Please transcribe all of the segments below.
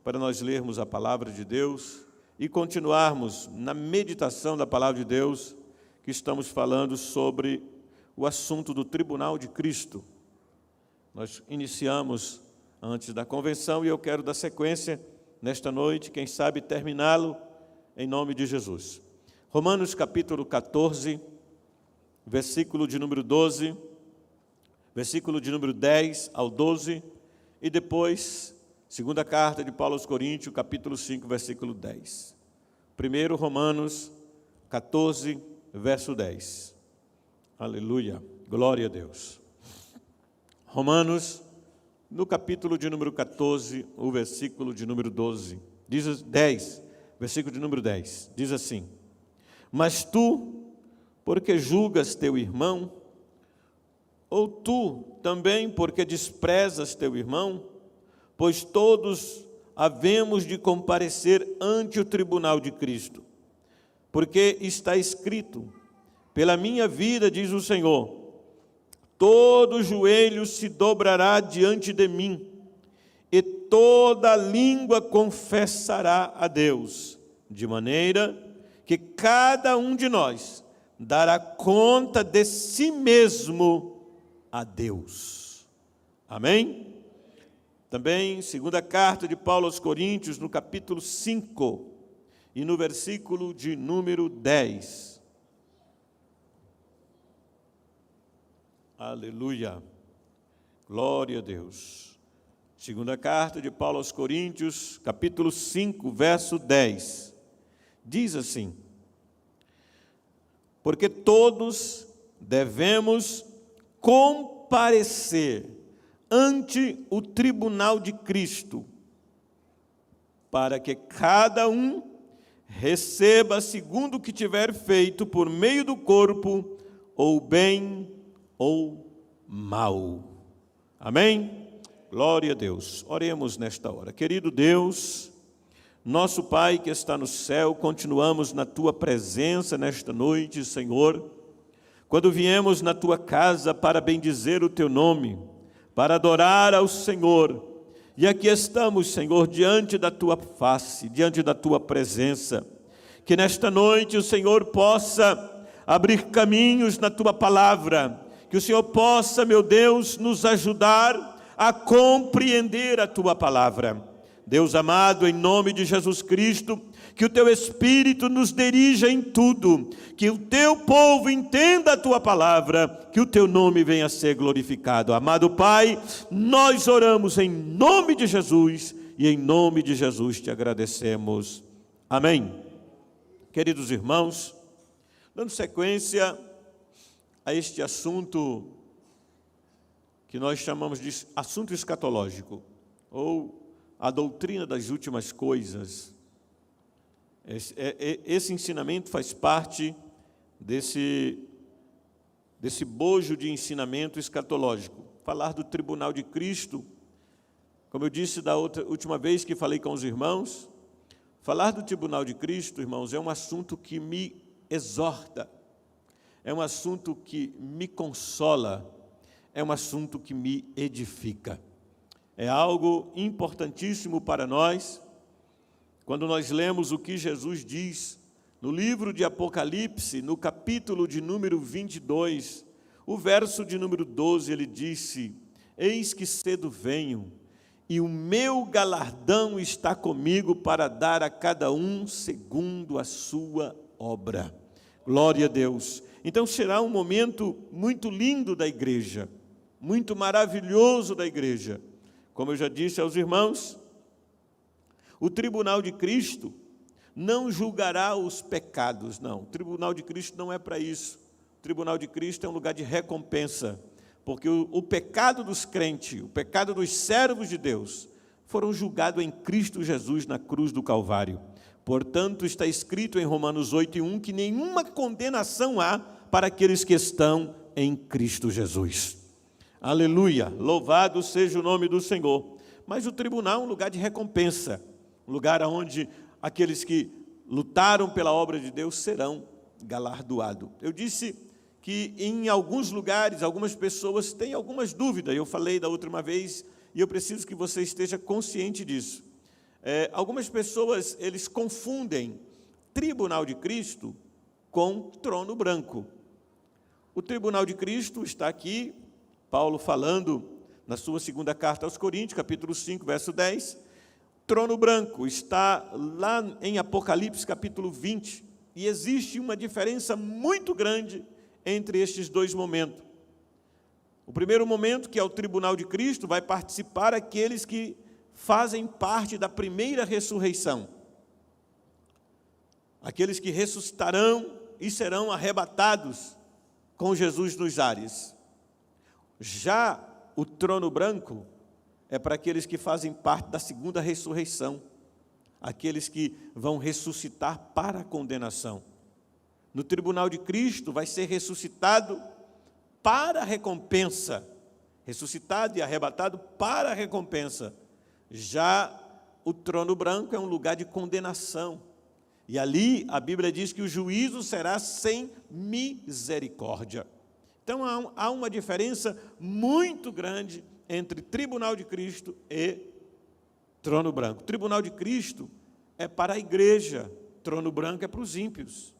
para nós lermos a palavra de Deus e continuarmos na meditação da palavra de Deus, que estamos falando sobre o assunto do tribunal de Cristo. Nós iniciamos antes da convenção e eu quero dar sequência nesta noite, quem sabe terminá-lo em nome de Jesus. Romanos capítulo 14, versículo de número 12, versículo de número 10 ao 12, e depois, segunda carta de Paulo aos Coríntios, capítulo 5, versículo 10. Primeiro, Romanos 14, verso 10. Aleluia, glória a Deus. Romanos, no capítulo de número 14, o versículo de número 12, diz 10, versículo de número 10, diz assim: Mas tu, porque julgas teu irmão, ou tu também porque desprezas teu irmão? Pois todos havemos de comparecer ante o tribunal de Cristo. Porque está escrito: pela minha vida, diz o Senhor, todo joelho se dobrará diante de mim, e toda língua confessará a Deus, de maneira que cada um de nós dará conta de si mesmo a Deus. Amém? Também, segunda carta de Paulo aos Coríntios, no capítulo 5, e no versículo de número 10. Aleluia, glória a Deus. Segunda carta de Paulo aos Coríntios, capítulo 5, verso 10. Diz assim: Porque todos devemos comparecer ante o tribunal de Cristo, para que cada um receba segundo o que tiver feito por meio do corpo, ou bem ou mal. Amém? Glória a Deus. Oremos nesta hora. Querido Deus, nosso Pai que está no céu, continuamos na Tua presença nesta noite, Senhor. Quando viemos na Tua casa para bendizer o Teu nome, para adorar ao Senhor, e aqui estamos, Senhor, diante da Tua face, diante da Tua presença, que nesta noite o Senhor possa abrir caminhos na Tua palavra, que o Senhor possa, meu Deus, nos ajudar a compreender a Tua palavra. Deus amado, em nome de Jesus Cristo, que o Teu Espírito nos dirija em tudo, que o Teu povo entenda a Tua palavra, que o Teu nome venha a ser glorificado. Amado Pai, nós oramos em nome de Jesus, e em nome de Jesus te agradecemos. Amém. Queridos irmãos, dando sequência a este assunto que nós chamamos de assunto escatológico, ou a doutrina das últimas coisas. Esse ensinamento faz parte desse bojo de ensinamento escatológico. Falar do tribunal de Cristo, como eu disse da última vez que falei com os irmãos, falar do tribunal de Cristo, irmãos, é um assunto que me exorta, é um assunto que me consola, é um assunto que me edifica. É algo importantíssimo para nós, quando nós lemos o que Jesus diz no livro de Apocalipse, no capítulo de número 22, o verso de número 12, ele disse: Eis que cedo venho, e o meu galardão está comigo para dar a cada um segundo a sua obra. Glória a Deus. Então será um momento muito lindo da igreja, muito maravilhoso da igreja. Como eu já disse aos irmãos, o tribunal de Cristo não julgará os pecados, não. O tribunal de Cristo não é para isso. O tribunal de Cristo é um lugar de recompensa, porque o pecado dos crentes, o pecado dos servos de Deus, foram julgados em Cristo Jesus na cruz do Calvário. Portanto, está escrito em Romanos 8:1 que nenhuma condenação há para aqueles que estão em Cristo Jesus. Aleluia, louvado seja o nome do Senhor. Mas o tribunal é um lugar de recompensa, um lugar onde aqueles que lutaram pela obra de Deus serão galardoados. Eu disse que em alguns lugares, algumas pessoas têm algumas dúvidas, eu falei da última vez, e eu preciso que você esteja consciente disso. Algumas pessoas, eles confundem tribunal de Cristo com trono branco. O tribunal de Cristo está aqui, Paulo falando na sua segunda carta aos Coríntios, capítulo 5, verso 10. Trono branco está lá em Apocalipse, capítulo 20, e existe uma diferença muito grande entre estes dois momentos. O primeiro momento, que é o tribunal de Cristo, vai participar aqueles que fazem parte da primeira ressurreição. Aqueles que ressuscitarão e serão arrebatados com Jesus nos ares. Já o trono branco é para aqueles que fazem parte da segunda ressurreição, aqueles que vão ressuscitar para a condenação. No tribunal de Cristo vai ser ressuscitado para a recompensa, ressuscitado e arrebatado para a recompensa. Já o trono branco é um lugar de condenação, e ali a Bíblia diz que o juízo será sem misericórdia. Então há uma diferença muito grande entre tribunal de Cristo e trono branco. Tribunal de Cristo é para a igreja, trono branco é para os ímpios.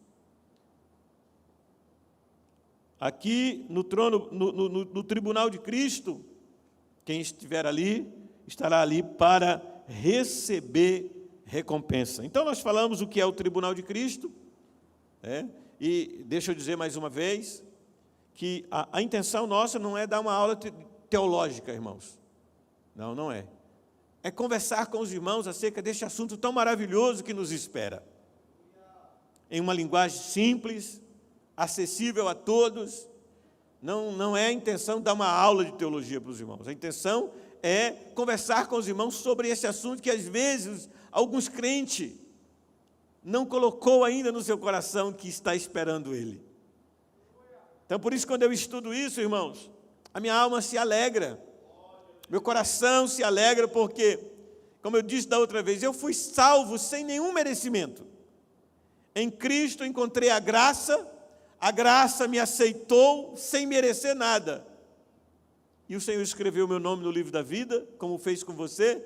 Aqui no tribunal de Cristo, quem estiver ali, estará ali para receber recompensa. Então nós falamos o que é o tribunal de Cristo, e deixa eu dizer mais uma vez, que a intenção nossa não é dar uma aula teológica, irmãos. Não é. É conversar com os irmãos acerca deste assunto tão maravilhoso que nos espera. Em uma linguagem simples, acessível a todos. Não é a intenção de dar uma aula de teologia para os irmãos. A intenção é conversar com os irmãos sobre esse assunto que às vezes alguns crentes não colocou ainda no seu coração que está esperando ele. Então, por isso, quando eu estudo isso, irmãos, a minha alma se alegra, meu coração se alegra, porque, como eu disse da outra vez, eu fui salvo sem nenhum merecimento. Em Cristo encontrei a graça me aceitou sem merecer nada. E o Senhor escreveu meu nome no livro da vida, como fez com você.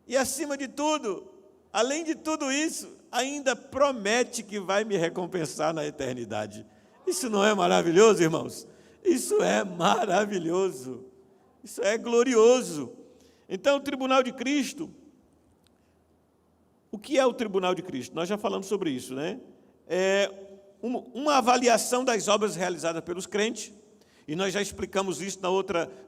E acima de tudo, além de tudo isso, ainda promete que vai me recompensar na eternidade. Isso não é maravilhoso, irmãos? Isso é maravilhoso. Isso é glorioso. Então, o tribunal de Cristo, o que é o tribunal de Cristo? Nós já falamos sobre isso, né? É uma avaliação das obras realizadas pelos crentes, e nós já explicamos isso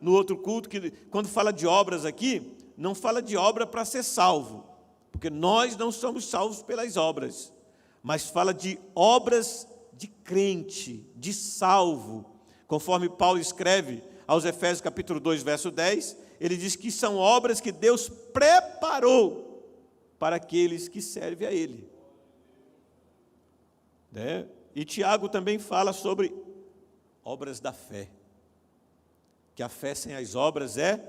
no outro culto, que quando fala de obras aqui, não fala de obra para ser salvo, porque nós não somos salvos pelas obras, mas fala de obras de crente, de salvo, conforme Paulo escreve aos Efésios capítulo 2, verso 10, ele diz que são obras que Deus preparou para aqueles que servem a Ele. E Tiago também fala sobre obras da fé, que a fé sem as obras é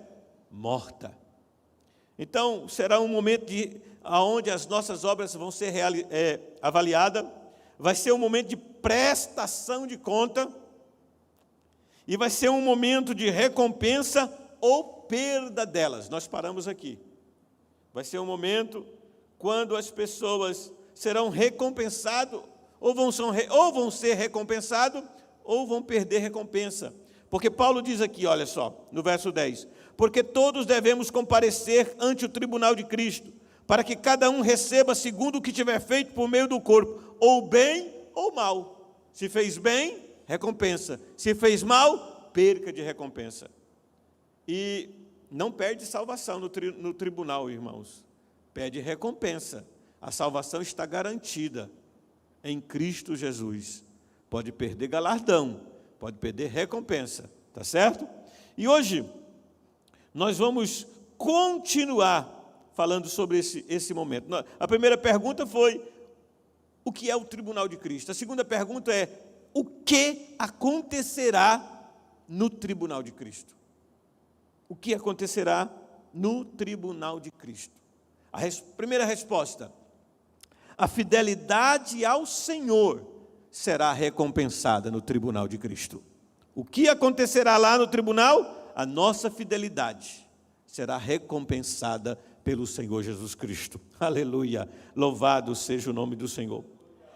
morta. Então, será um momento onde as nossas obras vão ser avaliadas, vai ser um momento de prestação de conta, e vai ser um momento de recompensa ou perda delas. Nós paramos aqui. Vai ser um momento quando as pessoas serão recompensadas, ou vão ser recompensados, ou vão perder recompensa. Porque Paulo diz aqui, olha só, no verso 10, porque todos devemos comparecer ante o tribunal de Cristo, para que cada um receba segundo o que tiver feito por meio do corpo, ou bem ou mal. Se fez bem, recompensa. Se fez mal, perca de recompensa. E não perde salvação no tribunal, irmãos. Perde recompensa. A salvação está garantida em Cristo Jesus. Pode perder galardão, pode perder recompensa, tá certo? E hoje nós vamos continuar falando sobre esse momento. A primeira pergunta foi: o que é o tribunal de Cristo? A segunda pergunta é: o que acontecerá no tribunal de Cristo? O que acontecerá no tribunal de Cristo? Primeira resposta: a fidelidade ao Senhor será recompensada no tribunal de Cristo. O que acontecerá lá no tribunal? A nossa fidelidade será recompensada pelo Senhor Jesus Cristo. Aleluia, louvado seja o nome do Senhor.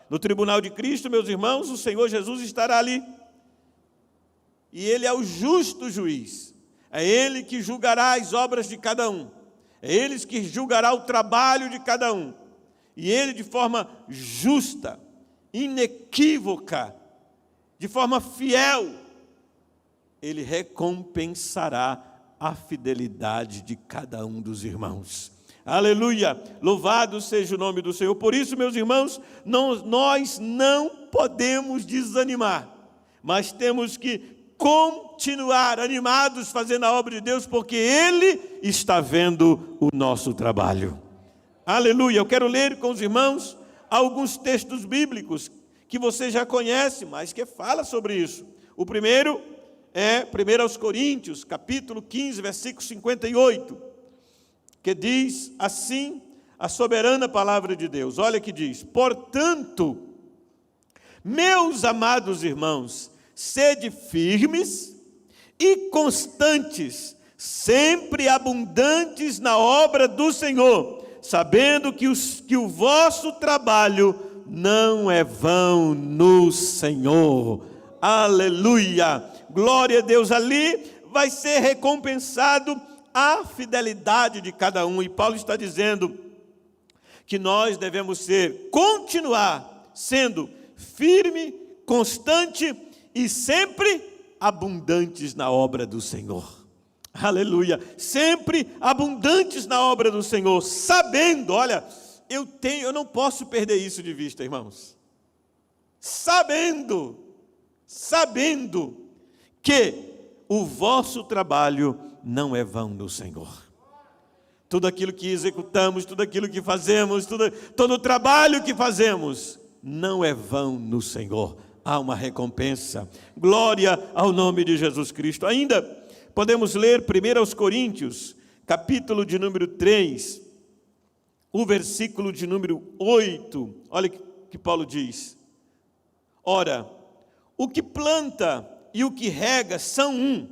No tribunal de Cristo, meus irmãos, o Senhor Jesus estará ali. E Ele é o justo juiz. É Ele que julgará as obras de cada um. É Ele que julgará o trabalho de cada um. E Ele, de forma justa, inequívoca, de forma fiel, Ele recompensará a fidelidade de cada um dos irmãos. Aleluia, louvado seja o nome do Senhor. Por isso, meus irmãos, nós não podemos desanimar, mas temos que continuar animados fazendo a obra de Deus, porque Ele está vendo o nosso trabalho. Aleluia, eu quero ler com os irmãos alguns textos bíblicos que você já conhece, mas que fala sobre isso. O primeiro é 1 Coríntios, capítulo 15, versículo 58, que diz assim a soberana palavra de Deus. Olha que diz: portanto, meus amados irmãos, sede firmes e constantes, sempre abundantes na obra do Senhor, sabendo que o vosso trabalho não é vão no Senhor. Aleluia, glória a Deus. Ali vai ser recompensado a fidelidade de cada um. E Paulo está dizendo que nós devemos continuar sendo firme, constante e sempre abundantes na obra do Senhor. Aleluia, sempre abundantes na obra do Senhor, sabendo, olha, eu não posso perder isso de vista, irmãos. Sabendo que o vosso trabalho não é vão no Senhor. Tudo aquilo que executamos, tudo aquilo que fazemos, todo o trabalho que fazemos, não é vão no Senhor. Há uma recompensa. Glória ao nome de Jesus Cristo. Ainda podemos ler 1 Coríntios, capítulo de número 3, o versículo de número 8. Olha o que Paulo diz. Ora, o que planta e o que rega são um,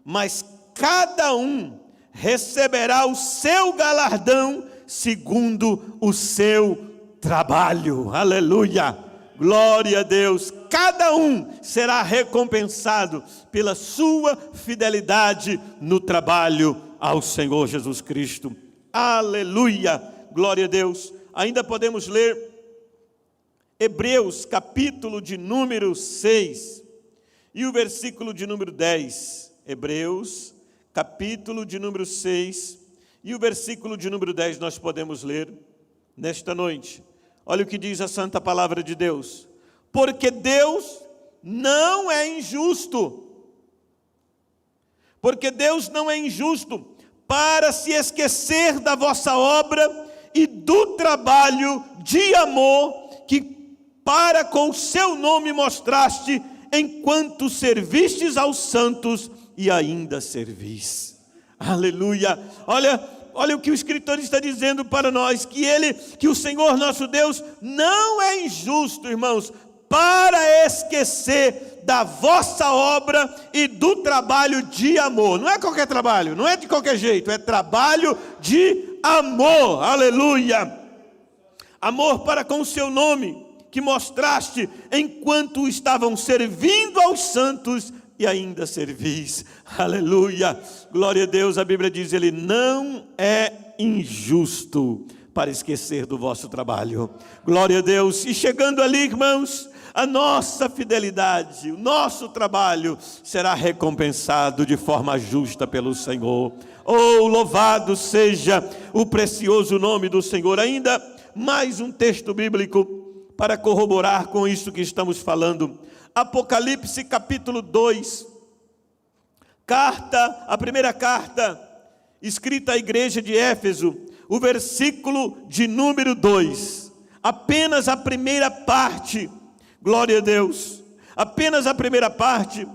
mas cada um receberá o seu galardão segundo o seu trabalho. Aleluia, glória a Deus. Cada um será recompensado pela sua fidelidade no trabalho ao Senhor Jesus Cristo. Aleluia, glória a Deus. Ainda podemos ler Hebreus, capítulo de número 6, e o versículo de número 10. Hebreus, capítulo de número 6, e o versículo de número 10 nós podemos ler nesta noite. Olha o que diz a santa palavra de Deus. Porque Deus não é injusto. Porque Deus não é injusto para se esquecer da vossa obra e do trabalho de amor que para com o seu nome mostraste, enquanto servistes aos santos e ainda servis. Aleluia. Olha o que o escritor está dizendo para nós, que o Senhor nosso Deus não é injusto, irmãos, para esquecer da vossa obra e do trabalho de amor. Não é qualquer trabalho, não é de qualquer jeito, é trabalho de amor. Aleluia. Amor para com o seu nome, que mostraste enquanto estavam servindo aos santos e ainda servis. Aleluia, glória a Deus. A Bíblia diz, Ele não é injusto para esquecer do vosso trabalho. Glória a Deus. E chegando ali, irmãos, a nossa fidelidade, o nosso trabalho será recompensado de forma justa pelo Senhor. Oh, louvado seja o precioso nome do Senhor. Ainda mais um texto bíblico para corroborar com isso que estamos falando. Apocalipse capítulo 2, a primeira carta escrita à igreja de Éfeso, o versículo de número 2, apenas a primeira parte, glória a Deus, apenas a primeira parte,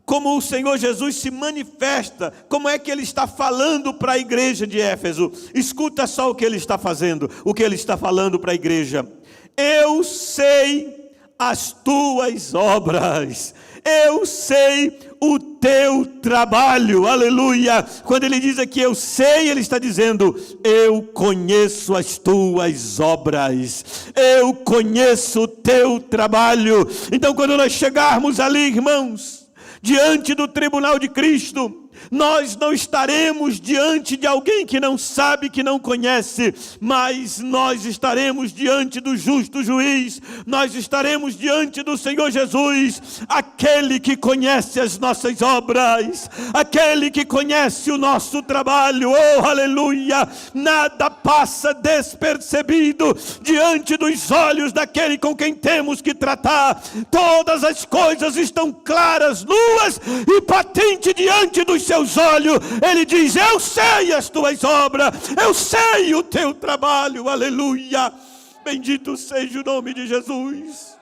como o Senhor Jesus se manifesta, como é que Ele está falando para a igreja de Éfeso. Escuta só o que Ele está fazendo, o que Ele está falando para a igreja. Eu sei as tuas obras, eu sei o teu trabalho. Aleluia. Quando ele diz aqui eu sei, ele está dizendo eu conheço as tuas obras, eu conheço o teu trabalho. Então quando nós chegarmos ali, irmãos, diante do tribunal de Cristo, nós não estaremos diante de alguém que não sabe, que não conhece, mas nós estaremos diante do justo juiz, nós estaremos diante do Senhor Jesus, aquele que conhece as nossas obras, aquele que conhece o nosso trabalho. Oh, aleluia! Nada passa despercebido diante dos olhos daquele com quem temos que tratar. Todas as coisas estão claras, nuas e patentes diante dos seus olhos. Ele diz, eu sei as tuas obras, eu sei o teu trabalho. Aleluia, bendito seja o nome de Jesus.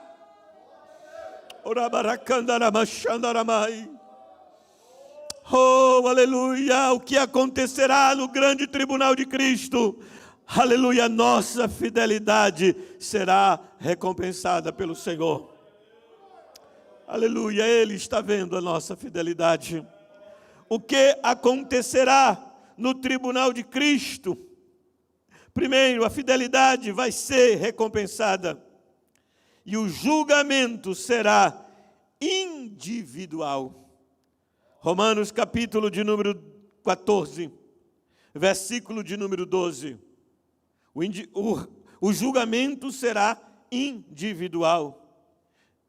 Oh, aleluia, o que acontecerá no grande tribunal de Cristo? Aleluia, nossa fidelidade será recompensada pelo Senhor. Aleluia, Ele está vendo a nossa fidelidade. O que acontecerá no tribunal de Cristo? Primeiro, a fidelidade vai ser recompensada. E o julgamento será individual. Romanos capítulo de número 14, versículo de número 12. O julgamento será individual.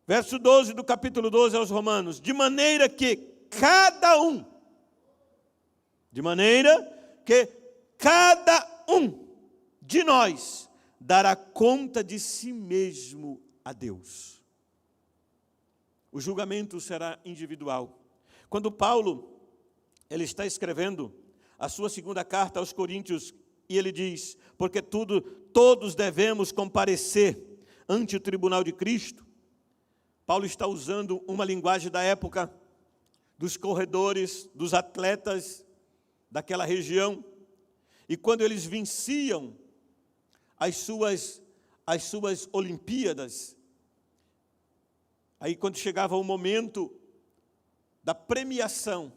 Verso 12 do capítulo 12 aos Romanos. De maneira que cada um de nós dará conta de si mesmo a Deus. O julgamento será individual. Quando Paulo, ele está escrevendo a sua segunda carta aos Coríntios, e ele diz, porque todos devemos comparecer ante o tribunal de Cristo. Paulo está usando uma linguagem da época, dos corredores, dos atletas daquela região, e quando eles venciam as suas Olimpíadas, aí quando chegava o momento da premiação,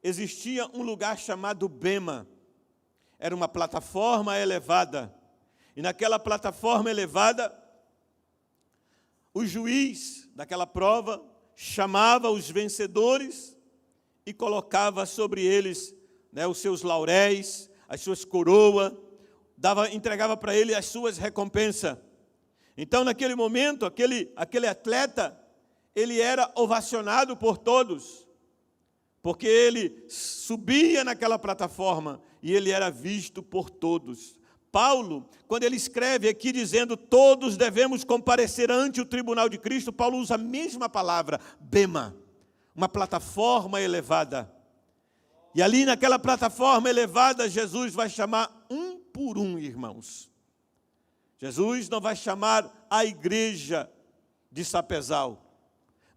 existia um lugar chamado bema, era uma plataforma elevada, e naquela plataforma elevada, o juiz daquela prova chamava os vencedores e colocava sobre eles os seus lauréis, as suas coroas, entregava para ele as suas recompensas. Então, naquele momento, aquele atleta, ele era ovacionado por todos, porque ele subia naquela plataforma e ele era visto por todos. Paulo, quando ele escreve aqui dizendo todos devemos comparecer ante o tribunal de Cristo, Paulo usa a mesma palavra, bema, uma plataforma elevada. E ali naquela plataforma elevada, Jesus vai chamar um por um, irmãos. Jesus não vai chamar a igreja de Sapezal,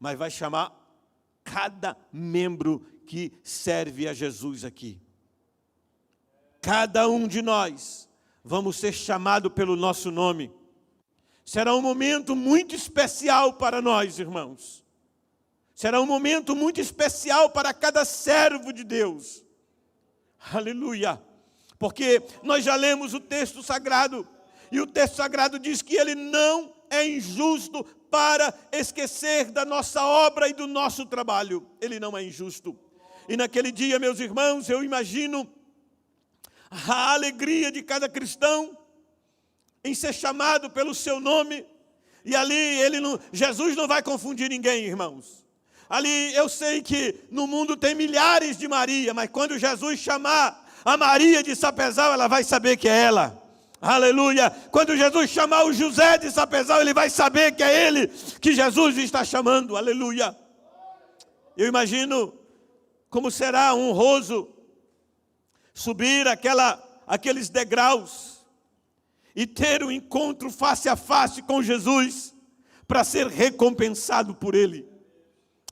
mas vai chamar cada membro que serve a Jesus aqui. Cada um de nós vamos ser chamados pelo nosso nome. Será um momento muito especial para nós, irmãos. Será um momento muito especial para cada servo de Deus. Aleluia. Porque nós já lemos o texto sagrado. E o texto sagrado diz que Ele não é injusto para esquecer da nossa obra e do nosso trabalho. Ele não é injusto. E naquele dia, meus irmãos, eu imagino a alegria de cada cristão em ser chamado pelo seu nome. E ali Jesus não vai confundir ninguém, irmãos. Ali eu sei que no mundo tem milhares de Maria, mas quando Jesus chamar a Maria de Sapezal, ela vai saber que é ela. Aleluia. Quando Jesus chamar o José de Sapezal, ele vai saber que é ele que Jesus está chamando. Aleluia. Eu imagino como será honroso subir aqueles degraus e ter um encontro face a face com Jesus para ser recompensado por Ele.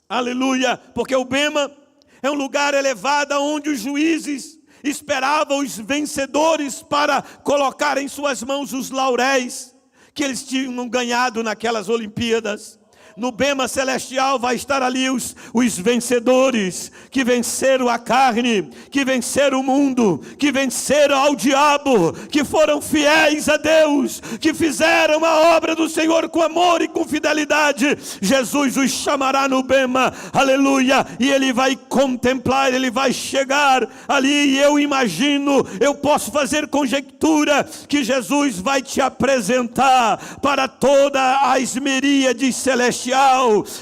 Aleluia, porque o bema é um lugar elevado onde os juízes esperavam os vencedores para colocar em suas mãos os lauréis que eles tinham ganhado naquelas Olimpíadas. No bema celestial vai estar ali os vencedores, que venceram a carne, que venceram o mundo, que venceram ao diabo, que foram fiéis a Deus, que fizeram a obra do Senhor com amor e com fidelidade. Jesus os chamará no bema, aleluia, e ele vai contemplar, ele vai chegar ali, e eu imagino, eu posso fazer conjectura, que Jesus vai te apresentar para toda a esmeríade celestial,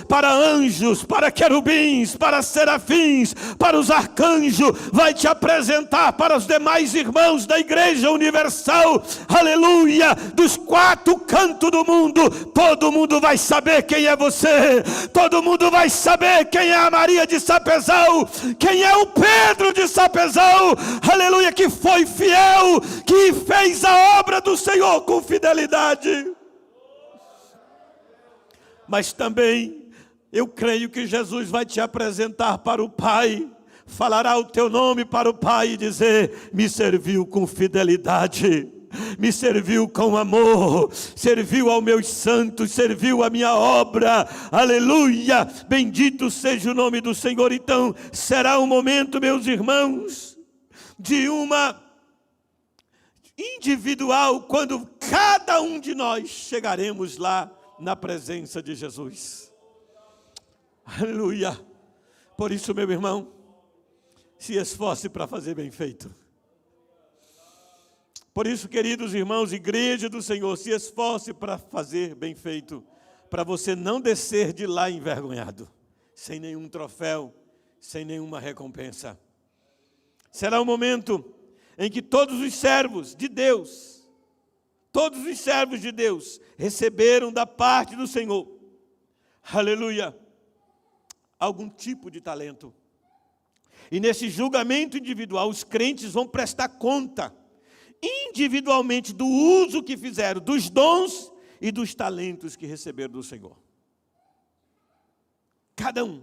para anjos, para querubins, para serafins, para os arcanjos, vai te apresentar para os demais irmãos da Igreja Universal, aleluia, dos 4 cantos do mundo. Todo mundo vai saber quem é você, todo mundo vai saber quem é a Maria de Sapezal, quem é o Pedro de Sapezal, aleluia, que foi fiel, que fez a obra do Senhor com fidelidade. Mas também, eu creio que Jesus vai te apresentar para o Pai, falará o teu nome para o Pai e dizer: me serviu com fidelidade, me serviu com amor, serviu aos meus santos, serviu a minha obra, aleluia, bendito seja o nome do Senhor. Então, será um momento, meus irmãos, de uma individual, quando cada um de nós chegaremos lá, na presença de Jesus. Aleluia. Por isso, meu irmão, se esforce para fazer bem feito. Por isso, queridos irmãos, Igreja do Senhor, se esforce para fazer bem feito, para você não descer de lá envergonhado, sem nenhum troféu, sem nenhuma recompensa. Será um momento em que todos os servos de Deus, todos os servos de Deus receberam da parte do Senhor, aleluia, algum tipo de talento. E nesse julgamento individual, os crentes vão prestar conta individualmente do uso que fizeram, dos dons e dos talentos que receberam do Senhor. Cada um,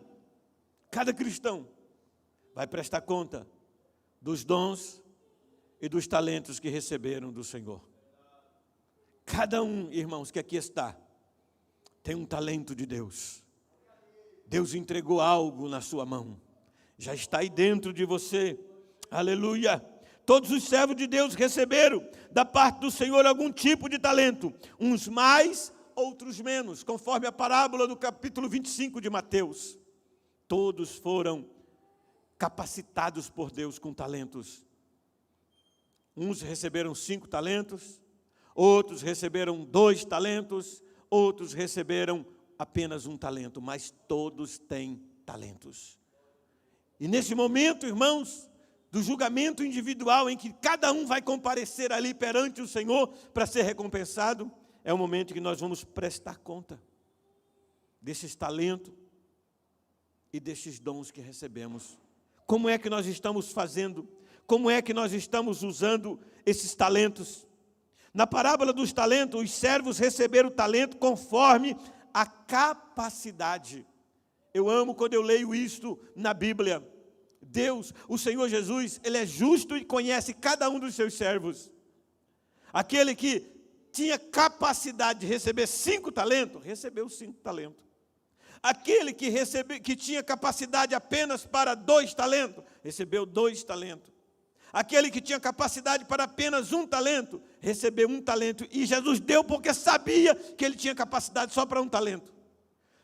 cada cristão vai prestar conta dos dons e dos talentos que receberam do Senhor. Cada um, irmãos, que aqui está, tem um talento de Deus. Deus entregou algo na sua mão. Já está aí dentro de você. Aleluia. Todos os servos de Deus receberam da parte do Senhor algum tipo de talento. Uns mais, outros menos. Conforme a parábola do capítulo 25 de Mateus. Todos foram capacitados por Deus com talentos. Uns receberam 5 talentos. Outros receberam 2 talentos, outros receberam apenas 1 talento, mas todos têm talentos. E nesse momento, irmãos, do julgamento individual, em que cada um vai comparecer ali perante o Senhor para ser recompensado, é o momento que nós vamos prestar conta desses talentos e desses dons que recebemos. Como é que nós estamos fazendo? Como é que nós estamos usando esses talentos? Na parábola dos talentos, os servos receberam o talento conforme a capacidade. Eu amo quando eu leio isto na Bíblia. Deus, o Senhor Jesus, Ele é justo e conhece cada um dos seus servos. Aquele que tinha capacidade de receber 5 talentos, recebeu 5 talentos. Aquele que tinha capacidade apenas para 2 talentos, recebeu 2 talentos. Aquele que tinha capacidade para apenas 1 talento, recebeu 1 talento. E Jesus deu porque sabia que ele tinha capacidade só para 1 talento.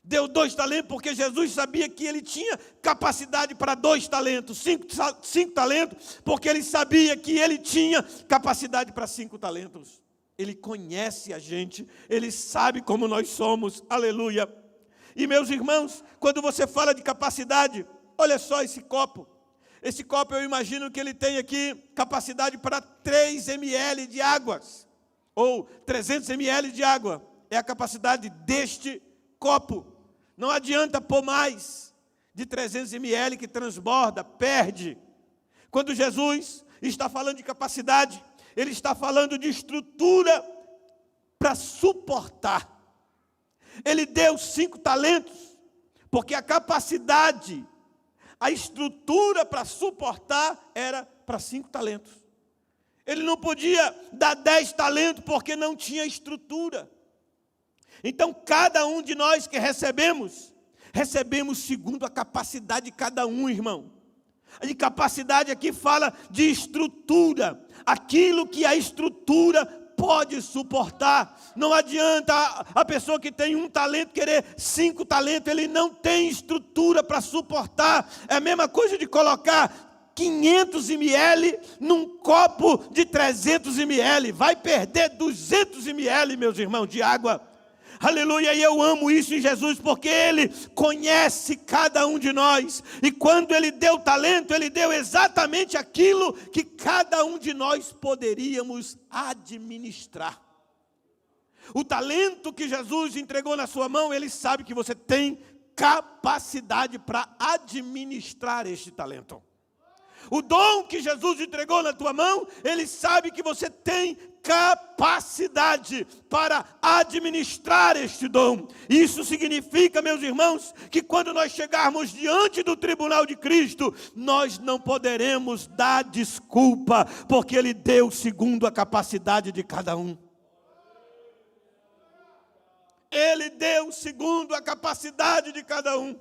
Deu 2 talentos porque Jesus sabia que ele tinha capacidade para 2 talentos. 5 talentos porque ele sabia que ele tinha capacidade para 5 talentos. Ele conhece a gente, ele sabe como nós somos. Aleluia. E meus irmãos, quando você fala de capacidade, olha só esse copo. Esse copo eu imagino que ele tem aqui capacidade para 3 ml de águas, ou 300 ml de água, é a capacidade deste copo. Não adianta pôr mais de 300 ml que transborda, perde. Quando Jesus está falando de capacidade, ele está falando de estrutura para suportar. Ele deu 5 talentos, porque a capacidade, a estrutura para suportar era para 5 talentos. Ele não podia dar 10 talentos porque não tinha estrutura. Então, cada um de nós que recebemos segundo a capacidade de cada um, irmão. A de capacidade aqui fala de estrutura, aquilo que a estrutura pode suportar. Não adianta a pessoa que tem 1 talento querer 5 talentos, ele não tem estrutura para suportar. É a mesma coisa de colocar 500 ml num copo de 300 ml, vai perder 200 ml, meus irmãos, de água. Aleluia, e eu amo isso em Jesus, porque Ele conhece cada um de nós, e quando Ele deu talento, Ele deu exatamente aquilo que cada um de nós poderíamos administrar. O talento que Jesus entregou na sua mão, Ele sabe que você tem capacidade para administrar este talento. O dom que Jesus entregou na tua mão, Ele sabe que você tem capacidade para administrar este dom. Isso significa, meus irmãos, que quando nós chegarmos diante do tribunal de Cristo, nós não poderemos dar desculpa, porque Ele deu segundo a capacidade de cada um. Ele deu segundo a capacidade de cada um.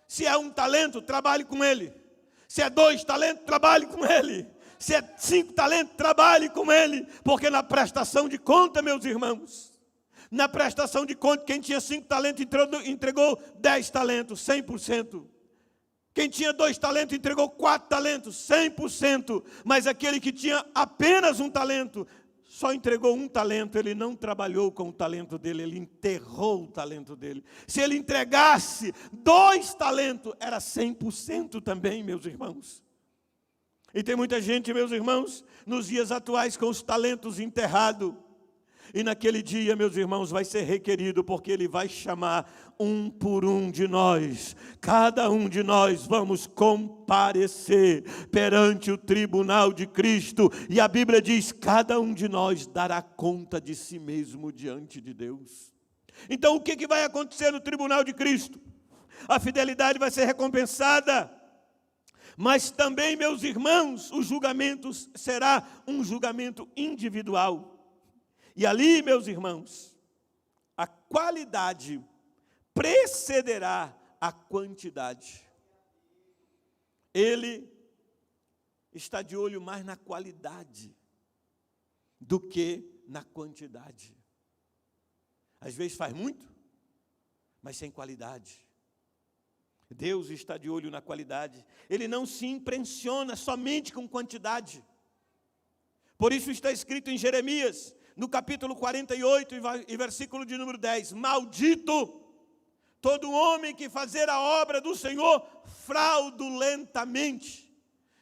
Se é 1 talento, trabalhe com ele. Se é 2 talentos, trabalhe com ele. Se é 5 talentos, trabalhe com ele. Porque na prestação de conta, meus irmãos, na prestação de conta, quem tinha 5 talentos entregou 10 talentos, 100%. Quem tinha 2 talentos entregou 4 talentos, 100%. Mas aquele que tinha apenas 1 talento, só entregou 1 talento, ele não trabalhou com o talento dele, ele enterrou o talento dele. Se ele entregasse 2 talentos, era 100% também, meus irmãos. E tem muita gente, meus irmãos, nos dias atuais com os talentos enterrados. E naquele dia, meus irmãos, vai ser requerido, porque Ele vai chamar um por um de nós. Cada um de nós vamos comparecer perante o tribunal de Cristo. E a Bíblia diz, cada um de nós dará conta de si mesmo diante de Deus. Então o que vai acontecer no tribunal de Cristo? A fidelidade vai ser recompensada. Mas também, meus irmãos, os julgamentos será um julgamento individual. E ali, meus irmãos, a qualidade precederá a quantidade. Ele está de olho mais na qualidade do que na quantidade. Às vezes faz muito, mas sem qualidade. Deus está de olho na qualidade. Ele não se impressiona somente com quantidade. Por isso está escrito em Jeremias, no capítulo 48 e versículo de número 10. Maldito todo homem que fazer a obra do Senhor fraudulentamente,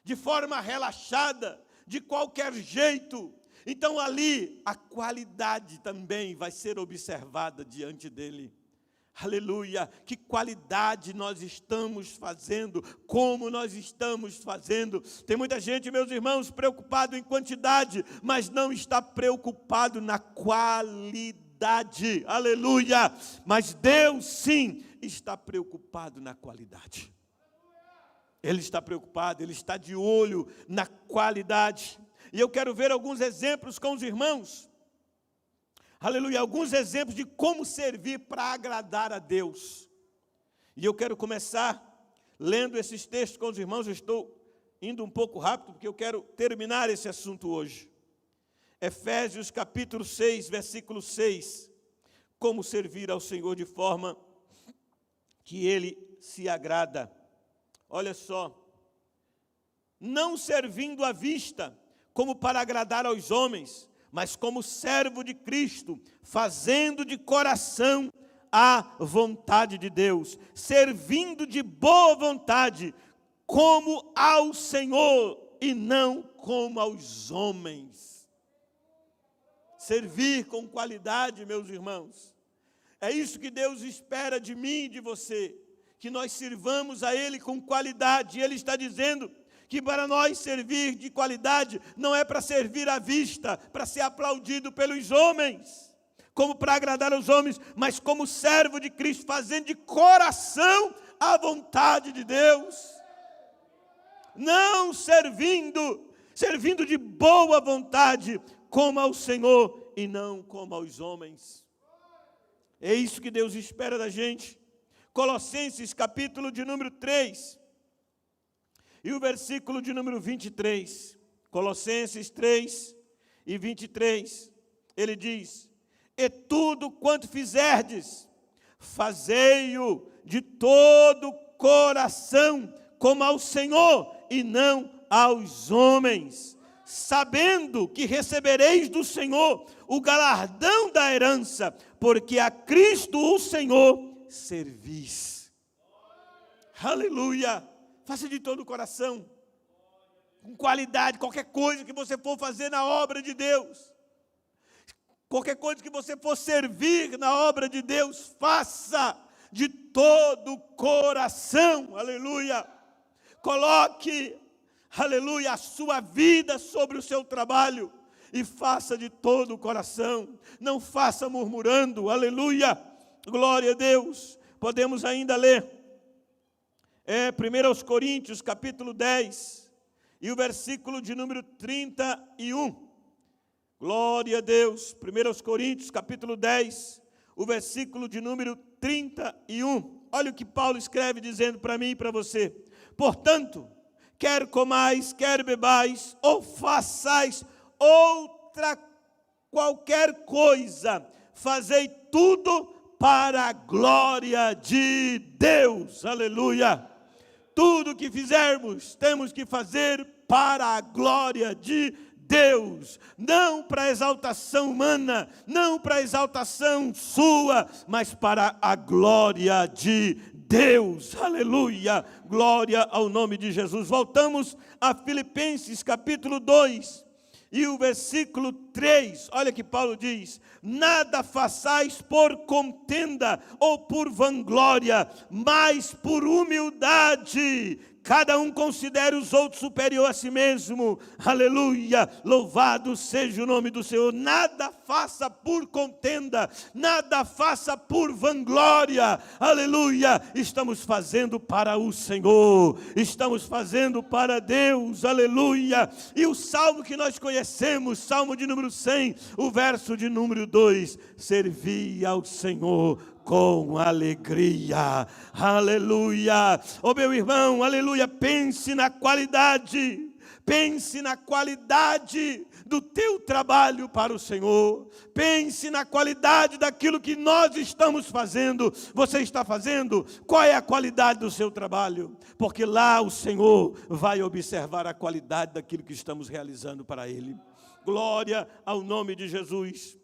de forma relaxada, de qualquer jeito. Então ali a qualidade também vai ser observada diante dele. Aleluia, que qualidade nós estamos fazendo, como nós estamos fazendo. Tem muita gente, meus irmãos, preocupado em quantidade, mas não está preocupado na qualidade. Aleluia, mas Deus sim está preocupado na qualidade. Ele está preocupado, Ele está de olho na qualidade. E eu quero ver alguns exemplos com os irmãos. Aleluia, alguns exemplos de como servir para agradar a Deus. E eu quero começar lendo esses textos com os irmãos. Eu estou indo um pouco rápido, porque eu quero terminar esse assunto hoje. Efésios capítulo 6, versículo 6. Como servir ao Senhor de forma que Ele se agrada. Olha só. Não servindo à vista, como para agradar aos homens, mas como servo de Cristo, fazendo de coração a vontade de Deus, servindo de boa vontade, como ao Senhor e não como aos homens. Servir com qualidade, meus irmãos, é isso que Deus espera de mim e de você, que nós sirvamos a Ele com qualidade. E Ele está dizendo que para nós servir de qualidade, não é para servir à vista, para ser aplaudido pelos homens, como para agradar aos homens, mas como servo de Cristo, fazendo de coração a vontade de Deus. Não servindo de boa vontade, como ao Senhor e não como aos homens. É isso que Deus espera da gente. Colossenses capítulo de número 3 e o versículo de número 23. Colossenses 3 e 23. Ele diz: e tudo quanto fizerdes, fazei-o de todo coração, como ao Senhor e não aos homens, sabendo que recebereis do Senhor o galardão da herança, porque a Cristo o Senhor servis. Aleluia! Faça de todo o coração, com qualidade, qualquer coisa que você for fazer na obra de Deus, qualquer coisa que você for servir na obra de Deus, faça de todo o coração. Aleluia! Coloque, aleluia, a sua vida sobre o seu trabalho e faça de todo o coração. Não faça murmurando. Aleluia! Glória a Deus. Podemos ainda ler 1 Coríntios capítulo 10 e o versículo de número 31. Glória a Deus. 1 Coríntios capítulo 10, o versículo de número 31. Olha o que Paulo escreve dizendo para mim e para você: portanto, quer comais, quer bebais, ou façais outra qualquer coisa, fazei tudo para a glória de Deus. Aleluia! Tudo que fizermos, temos que fazer para a glória de Deus, não para a exaltação humana, não para a exaltação sua, mas para a glória de Deus. Aleluia! Glória ao nome de Jesus. Voltamos a Filipenses capítulo 2 e o versículo 3. Olha que Paulo diz: nada façais por contenda ou por vanglória, mas por humildade. Cada um considere os outros superior a si mesmo. Aleluia! Louvado seja o nome do Senhor. Nada faça por contenda, nada faça por vanglória. Aleluia! Estamos fazendo para o Senhor, estamos fazendo para Deus. Aleluia! E o salmo que nós conhecemos, salmo de número 100, o verso de número 2: servi ao Senhor com alegria. Aleluia! Oh meu irmão, aleluia, pense na qualidade do teu trabalho para o Senhor. Pense na qualidade daquilo que nós estamos fazendo. Você está fazendo? Qual é a qualidade do seu trabalho? Porque lá o Senhor vai observar a qualidade daquilo que estamos realizando para Ele. Glória ao nome de Jesus.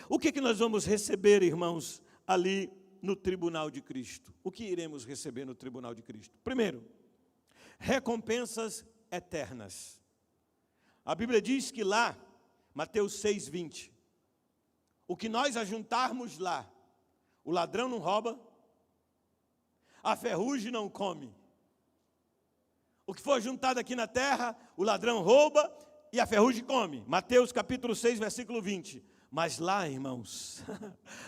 O que nós vamos receber, irmãos, ali no tribunal de Cristo? O que iremos receber no tribunal de Cristo? Primeiro, recompensas eternas. A Bíblia diz que lá, Mateus 6:20, o que nós ajuntarmos lá, o ladrão não rouba, a ferrugem não come. O que for juntado aqui na terra, o ladrão rouba e a ferrugem come. Mateus capítulo 6, versículo 20. Mas lá, irmãos,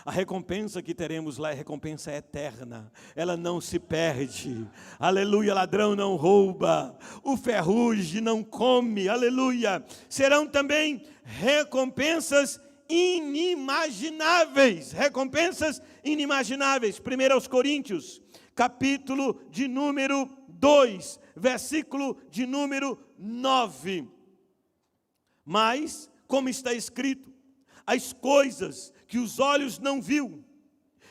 a recompensa que teremos lá é recompensa eterna. Ela não se perde. Aleluia, ladrão não rouba, o ferrugem não come. Aleluia. Serão também recompensas inimagináveis. Recompensas inimagináveis. 1 Coríntios, capítulo de número 2, versículo de número 9. Mas, como está escrito, as coisas que os olhos não viu,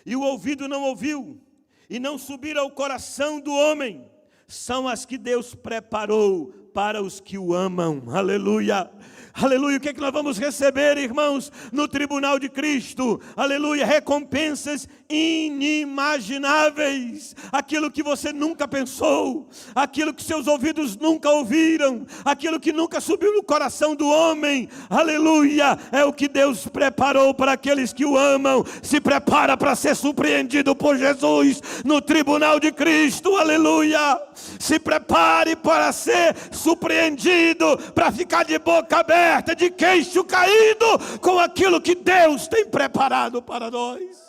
e o ouvido não ouviu, e não subiram ao coração do homem, são as que Deus preparou para os que o amam. Aleluia! Aleluia! O que é que nós vamos receber, irmãos, no tribunal de Cristo? Aleluia! Recompensas inimagináveis. Aquilo que você nunca pensou, aquilo que seus ouvidos nunca ouviram, aquilo que nunca subiu no coração do homem. Aleluia! É o que Deus preparou para aqueles que o amam. Se prepara para ser surpreendido por Jesus no tribunal de Cristo. Aleluia! Se prepare para ser surpreendido, para ficar de boca aberta, de queixo caído, com aquilo que Deus tem preparado para nós.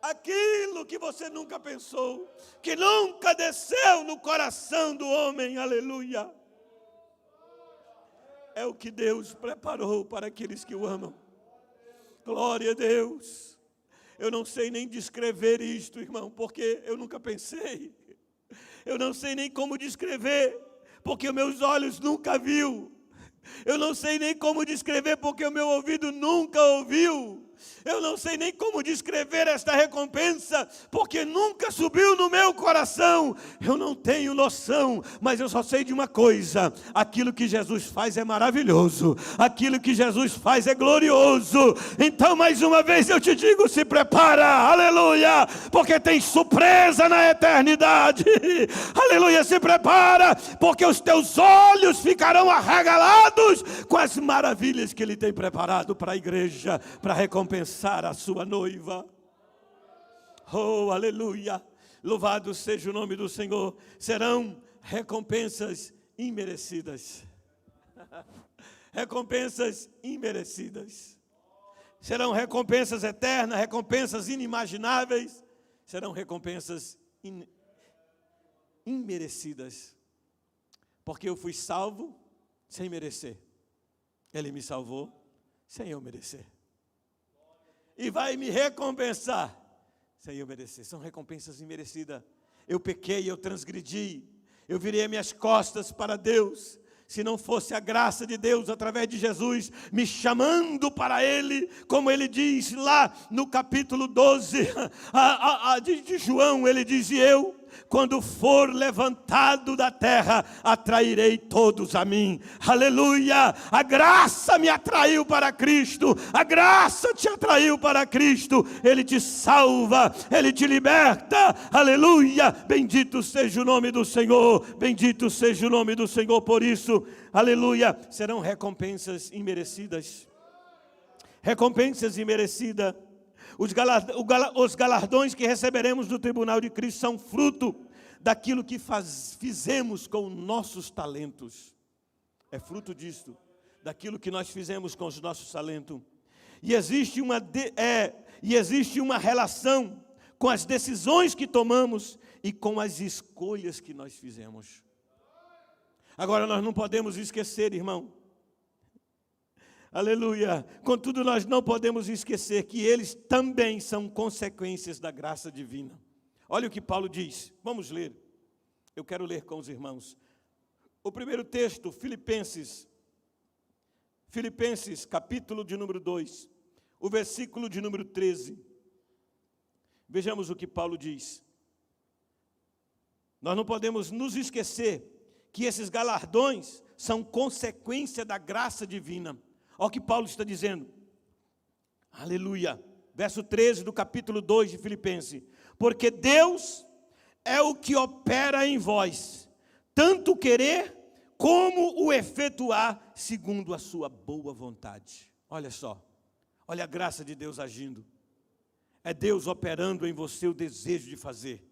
Aquilo que você nunca pensou, que nunca desceu no coração do homem. Aleluia. é o que Deus preparou para aqueles que o amam. Glória a Deus. Eu não sei nem descrever isto, irmão, porque eu nunca pensei. Eu não sei nem como descrever, porque meus olhos nunca viu. Eu não sei nem como descrever, porque o meu ouvido nunca ouviu. Eu não sei nem como descrever esta recompensa, porque nunca subiu no meu coração. Eu não tenho noção, mas eu só sei de uma coisa: aquilo que Jesus faz é maravilhoso, aquilo que Jesus faz é glorioso. Então, mais uma vez eu te digo, se prepara, aleluia, porque tem surpresa na eternidade. Aleluia, se prepara, porque os teus olhos ficarão arregalados com as maravilhas que Ele tem preparado para a igreja, para recompensar a sua noiva. Oh, aleluia, louvado seja o nome do Senhor. Serão recompensas imerecidas. Recompensas imerecidas. Serão recompensas eternas, recompensas inimagináveis. Serão recompensas imerecidas. Porque eu fui salvo sem merecer. Ele me salvou sem eu merecer. E vai me recompensar sem eu merecer. São recompensas imerecidas. Eu pequei, eu transgredi, eu virei as minhas costas para Deus. Se não fosse a graça de Deus através de Jesus me chamando para Ele, como Ele diz lá no capítulo 12 de João, Ele diz: eu, quando for levantado da terra, atrairei todos a mim. Aleluia! A graça me atraiu para Cristo, a graça te atraiu para Cristo. Ele te salva, Ele te liberta. Aleluia! Bendito seja o nome do Senhor, bendito seja o nome do Senhor. Por isso, aleluia, serão recompensas imerecidas. Recompensas imerecidas. Os galardões que receberemos do tribunal de Cristo são fruto daquilo que fizemos com nossos talentos. É fruto disto, daquilo que nós fizemos com os nossos talentos. E existe uma relação com as decisões que tomamos e com as escolhas que nós fizemos. Agora, nós não podemos esquecer, irmão, aleluia, contudo nós não podemos esquecer que eles também são consequências da graça divina. Olha o que Paulo diz, vamos ler. Eu quero ler com os irmãos. O primeiro texto, Filipenses capítulo de número 2, o versículo de número 13. Vejamos o que Paulo diz. Nós não podemos nos esquecer que esses galardões são consequência da graça divina. Olha o que Paulo está dizendo. Aleluia. Verso 13 do capítulo 2 de Filipenses. Porque Deus é o que opera em vós, tanto o querer como o efetuar segundo a sua boa vontade. Olha só. Olha a graça de Deus agindo. É Deus operando em você o desejo de fazer.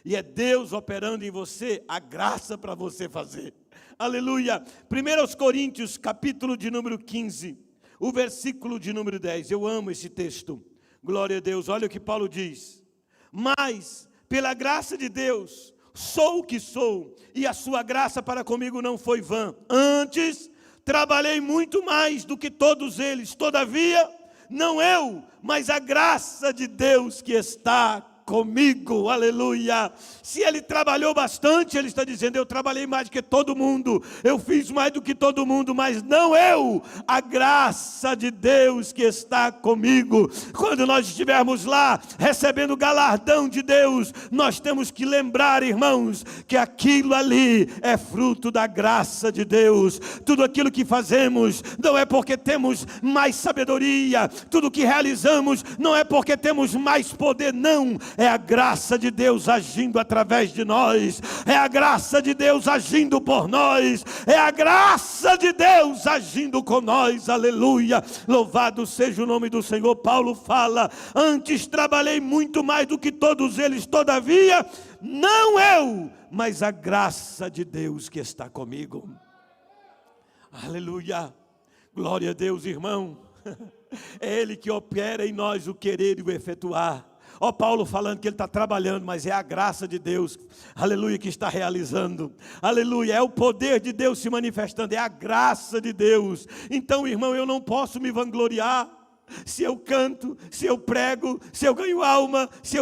E é Deus operando em você a graça para você fazer. Aleluia. 1 Coríntios, capítulo de número 15, o versículo de número 10. Eu amo esse texto. Glória a Deus. Olha o que Paulo diz. Mas, pela graça de Deus, sou o que sou, e a sua graça para comigo não foi vã. Antes, trabalhei muito mais do que todos eles. Todavia, não eu, mas a graça de Deus que está comigo, aleluia. Se ele trabalhou bastante, ele está dizendo: eu trabalhei mais do que todo mundo, eu fiz mais do que todo mundo, mas não eu, a graça de Deus que está comigo. Quando nós estivermos lá, recebendo o galardão de Deus, nós temos que lembrar, irmãos, que aquilo ali é fruto da graça de Deus. Tudo aquilo que fazemos, não é porque temos mais sabedoria, tudo que realizamos, não é porque temos mais poder, não. É a graça de Deus agindo através de nós. É a graça de Deus agindo por nós. É a graça de Deus agindo com nós. Aleluia. Louvado seja o nome do Senhor. Paulo fala: antes trabalhei muito mais do que todos eles. Todavia, não eu, mas a graça de Deus que está comigo. Aleluia. Glória a Deus, irmão. É Ele que opera em nós o querer e o efetuar. Ó Paulo falando que ele está trabalhando, mas é a graça de Deus, aleluia, que está realizando. Aleluia, é o poder de Deus se manifestando, é a graça de Deus. Então, irmão, eu não posso me vangloriar. Se eu canto, se eu prego, se eu ganho alma, se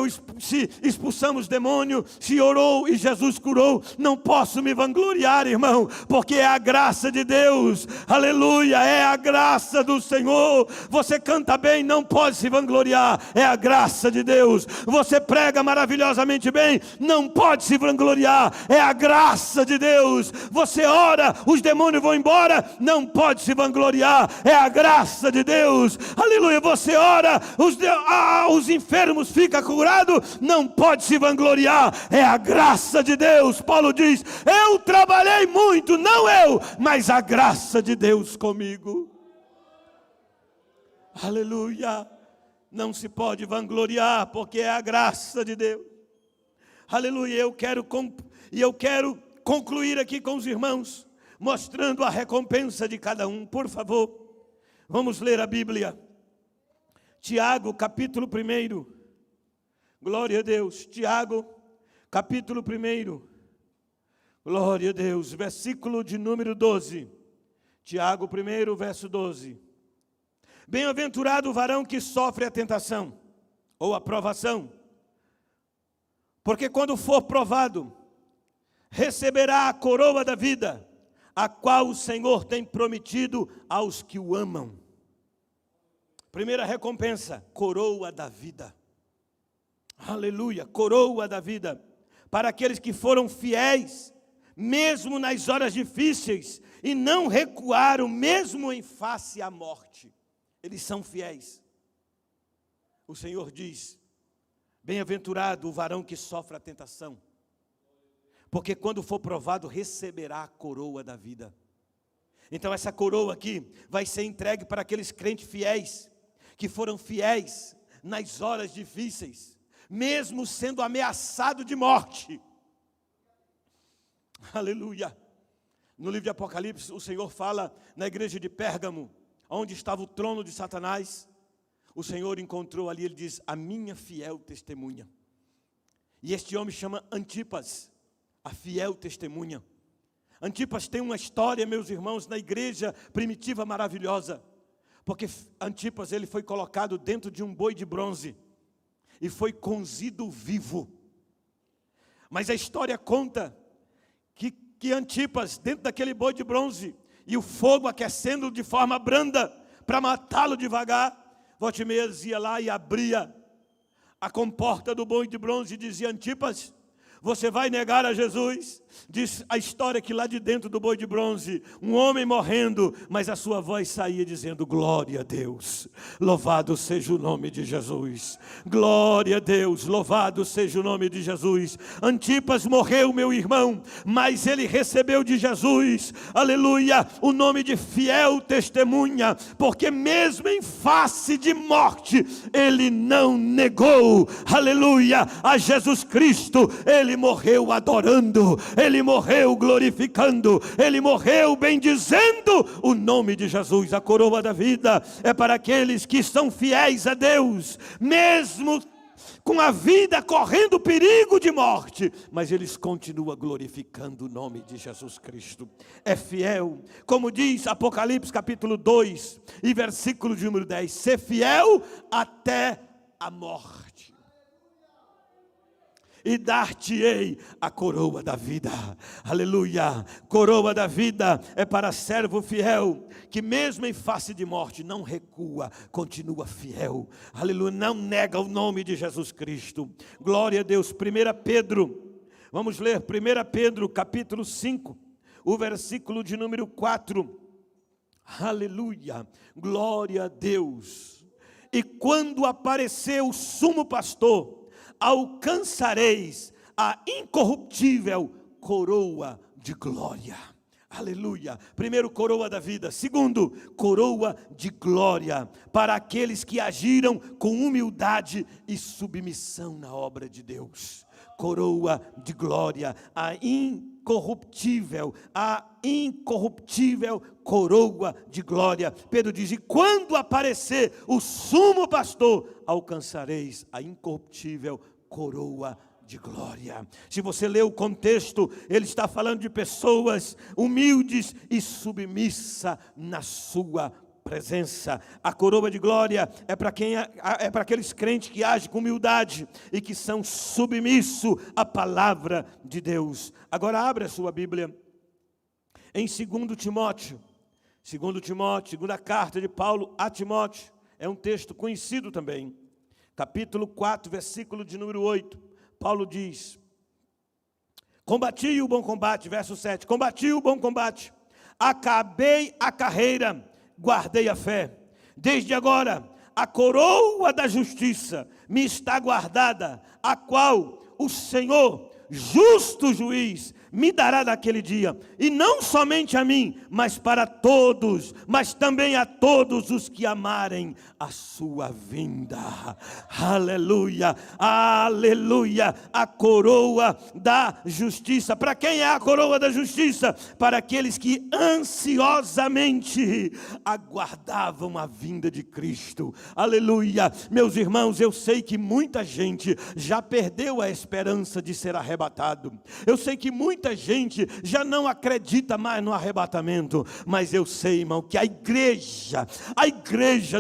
expulsamos demônio, se orou e Jesus curou, não posso me vangloriar, irmão, porque é a graça de Deus, aleluia, é a graça do Senhor. Você canta bem, não pode se vangloriar, é a graça de Deus. Você prega maravilhosamente bem, não pode se vangloriar, é a graça de Deus. Você ora, os demônios vão embora, não pode se vangloriar, é a graça de Deus. Aleluia, você ora, os enfermos ficam curados, não pode se vangloriar, é a graça de Deus. Paulo diz, eu trabalhei muito, não eu, mas a graça de Deus comigo. Aleluia, não se pode vangloriar, porque é a graça de Deus. Aleluia, eu quero concluir aqui com os irmãos, mostrando a recompensa de cada um. Por favor, vamos ler a Bíblia. Tiago, capítulo 1, glória a Deus, Tiago, capítulo 1, glória a Deus, versículo de número 12, Tiago 1, verso 12, bem-aventurado o varão que sofre a tentação, ou a provação, porque quando for provado, receberá a coroa da vida, a qual o Senhor tem prometido aos que o amam. Primeira recompensa, coroa da vida. Aleluia, coroa da vida. Para aqueles que foram fiéis, mesmo nas horas difíceis, e não recuaram, mesmo em face à morte. Eles são fiéis. O Senhor diz, bem-aventurado o varão que sofre a tentação, porque quando for provado, receberá a coroa da vida. Então essa coroa aqui vai ser entregue para aqueles crentes fiéis, que foram fiéis nas horas difíceis, mesmo sendo ameaçado de morte. Aleluia. No livro de Apocalipse, o Senhor fala na igreja de Pérgamo, onde estava o trono de Satanás. O Senhor encontrou ali, ele diz, a minha fiel testemunha. E este homem chama Antipas, a fiel testemunha. Antipas tem uma história, meus irmãos, na igreja primitiva maravilhosa. Porque Antipas, ele foi colocado dentro de um boi de bronze e foi cozido vivo. Mas a história conta que Antipas, dentro daquele boi de bronze, e o fogo aquecendo de forma branda, para matá-lo devagar, volta e meia ia lá e abria a comporta do boi de bronze e dizia, Antipas, você vai negar a Jesus? Diz a história que lá de dentro do boi de bronze, um homem morrendo, mas a sua voz saía dizendo, glória a Deus, louvado seja o nome de Jesus. Glória a Deus, louvado seja o nome de Jesus. Antipas morreu, meu irmão, mas ele recebeu de Jesus, aleluia, o nome de fiel testemunha, porque mesmo em face de morte, ele não negou, aleluia, a Jesus Cristo. Ele morreu adorando, ele morreu glorificando, ele morreu bendizendo o nome de Jesus. A coroa da vida é para aqueles que são fiéis a Deus, mesmo com a vida correndo perigo de morte, mas eles continuam glorificando o nome de Jesus Cristo. É fiel, como diz Apocalipse capítulo 2 e versículo de número 10, ser fiel até a morte. E dar-te-ei a coroa da vida. Aleluia. Coroa da vida é para servo fiel, que mesmo em face de morte não recua, continua fiel. Aleluia, não nega o nome de Jesus Cristo. Glória a Deus. 1 Pedro, vamos ler 1 Pedro capítulo 5, o versículo de número 4. Aleluia, glória a Deus. E quando apareceu o sumo pastor, alcançareis a incorruptível coroa de glória. Aleluia. Primeiro, coroa da vida. Segundo, coroa de glória para aqueles que agiram com humildade e submissão na obra de Deus. coroa de glória, a incorruptível coroa de glória. Pedro diz: e quando aparecer o sumo pastor, alcançareis a incorruptível coroa de glória. Se você ler o contexto, ele está falando de pessoas humildes e submissas na sua presença. A coroa de glória é para aqueles crentes que agem com humildade e que são submissos à palavra de Deus. Agora abra a sua Bíblia em 2 Timóteo, segunda carta de Paulo a Timóteo. É um texto conhecido também. Capítulo 4, versículo de número 8. Paulo diz: combati o bom combate, verso 7, combati o bom combate, acabei a carreira, guardei a fé. Desde agora, a coroa da justiça me está guardada, a qual o Senhor, justo juiz, me dará naquele dia, e não somente a mim, mas para todos, mas também a todos os que amarem a sua vinda. Aleluia, aleluia, a coroa da justiça. Para quem é a coroa da justiça? Para aqueles que ansiosamente aguardavam a vinda de Cristo. Aleluia, meus irmãos, eu sei que muita gente já perdeu a esperança de ser arrebatado. Eu sei que muita gente já não acredita mais no arrebatamento, mas eu sei, irmão, que a igreja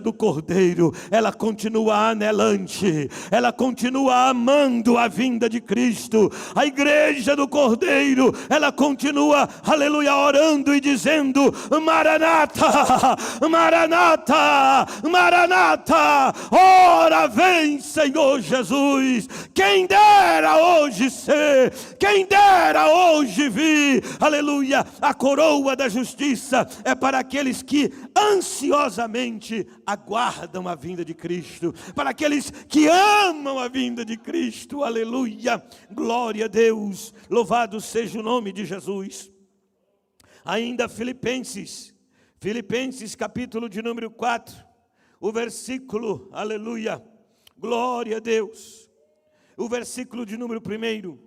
do Cordeiro, ela continua anelante, ela continua amando a vinda de Cristo. A igreja do Cordeiro, ela continua, aleluia, orando e dizendo: Maranata, Maranata, Maranata, ora vem, Senhor Jesus. Quem dera hoje ser, quem dera hoje vir, aleluia. A coroa da justiça é para aqueles que ansiosamente aguardam a vinda de Cristo, para aqueles que amam a vinda de Cristo, aleluia, glória a Deus, louvado seja o nome de Jesus. Ainda Filipenses capítulo de número 4, o versículo, aleluia, glória a Deus, o versículo de número 1,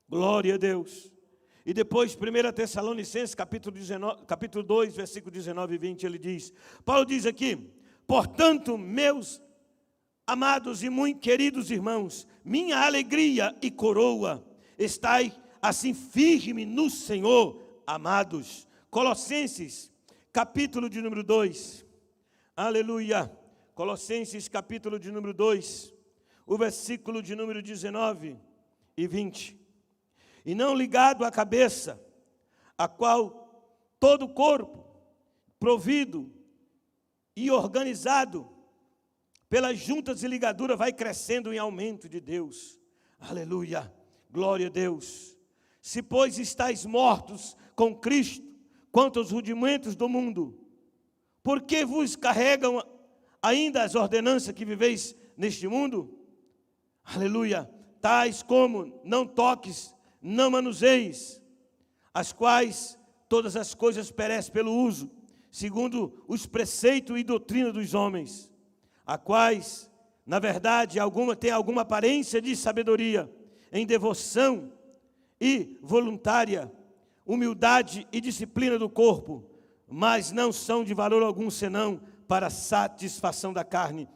glória a Deus. E depois 1 Tessalonicenses capítulo 2, versículo 19 e 20, ele diz, Paulo diz aqui: portanto, meus amados e muito queridos irmãos, minha alegria e coroa, estai assim firme no Senhor, amados. Colossenses capítulo de número 2, aleluia, Colossenses capítulo de número 2, o versículo de número 19 e 20. E não ligado à cabeça, a qual todo o corpo, provido e organizado pelas juntas e ligaduras, vai crescendo em aumento de Deus. Aleluia, glória a Deus. Se, pois, estáis mortos com Cristo, quanto aos rudimentos do mundo, por que vos carregam ainda as ordenanças que viveis neste mundo? Aleluia, tais como não toques, não manuseis, as quais todas as coisas perecem pelo uso, segundo os preceitos e doutrina dos homens, a quais, na verdade, tem alguma aparência de sabedoria, em devoção e voluntária, humildade e disciplina do corpo, mas não são de valor algum, senão para a satisfação da carne.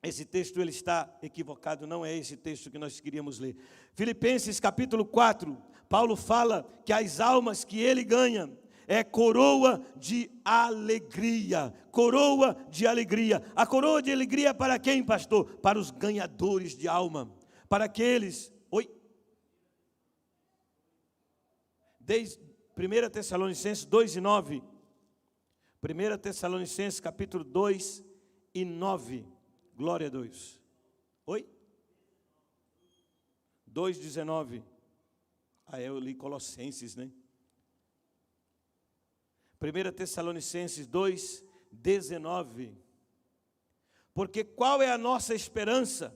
Esse texto ele está equivocado, não é esse texto que nós queríamos ler. Filipenses capítulo 4, Paulo fala que as almas que ele ganha é coroa de alegria. Coroa de alegria. A coroa de alegria é para quem, pastor? Para os ganhadores de alma. Para aqueles... Desde 1 Tessalonicenses 2 e 9. 1 Tessalonicenses capítulo 2 e 9. Glória a Deus. 2,19. Eu li Colossenses, né? 1 Tessalonicenses 2,19. Porque qual é a nossa esperança,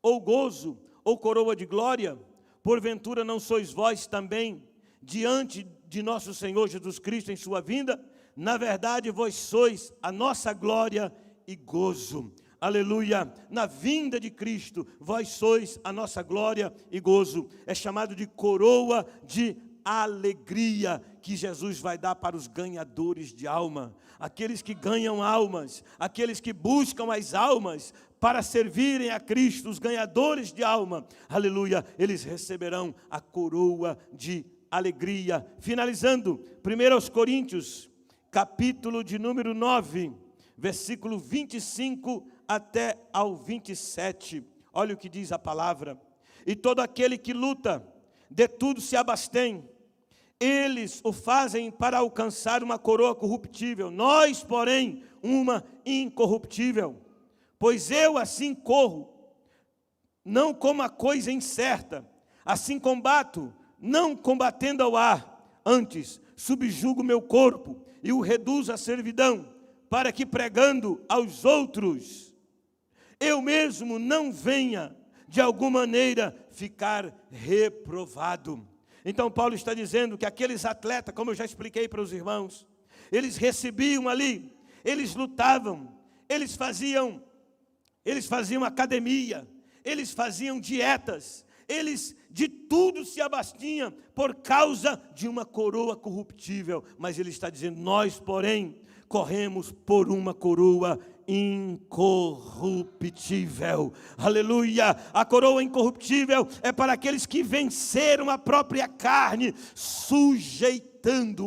ou gozo, ou coroa de glória? Porventura não sois vós também diante de nosso Senhor Jesus Cristo em sua vinda? Na verdade, vós sois a nossa glória e gozo. aleluia, na vinda de Cristo, vós sois a nossa glória e gozo. É chamado de coroa de alegria que Jesus vai dar para os ganhadores de alma, aqueles que ganham almas, aqueles que buscam as almas para servirem a Cristo, os ganhadores de alma, aleluia, eles receberão a coroa de alegria. Finalizando, 1 Coríntios, capítulo de número 9, versículo 25 até ao 27, olha o que diz a palavra: e todo aquele que luta, de tudo se abstém, eles o fazem para alcançar uma coroa corruptível, nós, porém, uma incorruptível. Pois eu assim corro, não como a coisa incerta, assim combato, não combatendo ao ar, antes subjugo meu corpo e o reduzo à servidão, para que pregando aos outros, eu mesmo não venha de alguma maneira ficar reprovado. Então Paulo está dizendo que aqueles atletas, como eu já expliquei para os irmãos, eles recebiam ali, eles lutavam, eles faziam academia, eles faziam dietas, eles de tudo se abastinham por causa de uma coroa corruptível. Mas ele está dizendo, nós porém corremos por uma coroa incorruptível, aleluia. A coroa incorruptível é para aqueles que venceram a própria carne, sujeitando